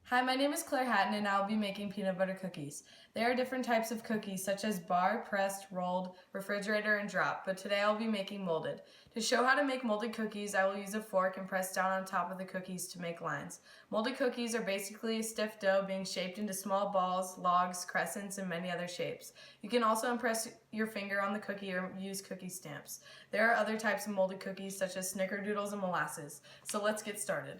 Hi, my name is Claire Hatton and I'll be making peanut butter cookies. There are different types of cookies such as bar, pressed, rolled, refrigerator, and drop, but today I'll be making molded. To show how to make molded cookies, I will use a fork and press down on top of the cookies to make lines. Molded cookies are basically a stiff dough being shaped into small balls, logs, crescents, and many other shapes. You can also impress your finger on the cookie or use cookie stamps. There are other types of molded cookies such as snickerdoodles and molasses. So let's get started.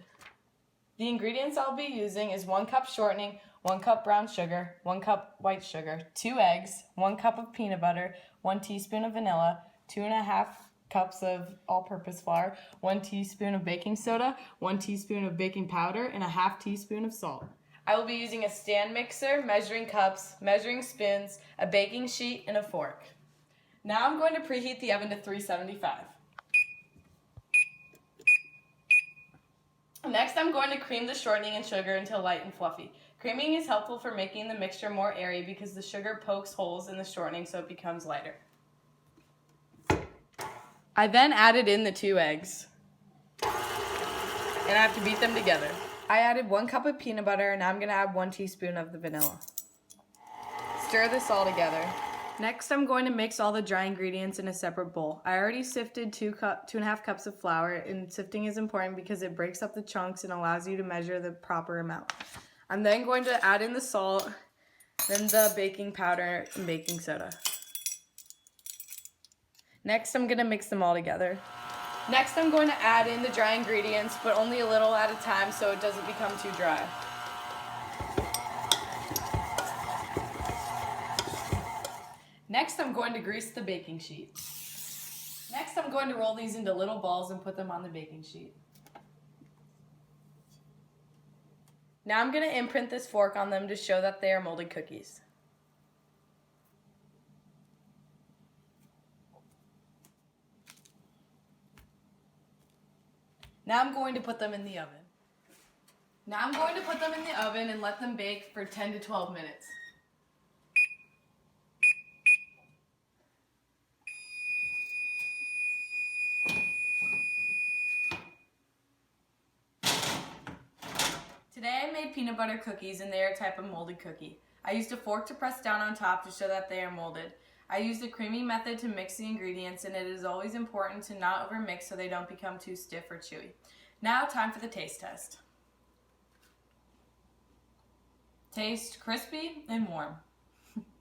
The ingredients I'll be using is 1 cup shortening, 1 cup brown sugar, 1 cup white sugar, 2 eggs, 1 cup of peanut butter, 1 teaspoon of vanilla, 2.5 cups of all-purpose flour, 1 teaspoon of baking soda, 1 teaspoon of baking powder, and 1/2 teaspoon of salt. I will be using a stand mixer, measuring cups, measuring spoons, a baking sheet, and a fork. Now I'm going to preheat the oven to 375. Next, I'm going to cream the shortening and sugar until light and fluffy. Creaming is helpful for making the mixture more airy because the sugar pokes holes in the shortening so it becomes lighter. I then added in the 2 eggs, and I have to beat them together. I added 1 cup of peanut butter, and now I'm going to add 1 teaspoon of the vanilla. Stir this all together. Next, I'm going to mix all the dry ingredients in a separate bowl. I already sifted 2.5 cups of flour, and sifting is important because it breaks up the chunks and allows you to measure the proper amount. I'm then going to add in the salt, then the baking powder and baking soda. Next, I'm going to mix them all together. Next, I'm going to add in the dry ingredients, but only a little at a time so it doesn't become too dry. Next, I'm going to grease the baking sheet. Next, I'm going to roll these into little balls and put them on the baking sheet. Now I'm going to imprint this fork on them to show that they are molded cookies. Now I'm going to put them in the oven. And let them bake for 10 to 12 minutes. Today I made peanut butter cookies and they are a type of molded cookie. I used a fork to press down on top to show that they are molded. I used a creaming method to mix the ingredients, and it is always important to not overmix so they don't become too stiff or chewy. Now time for the taste test. Taste crispy and warm.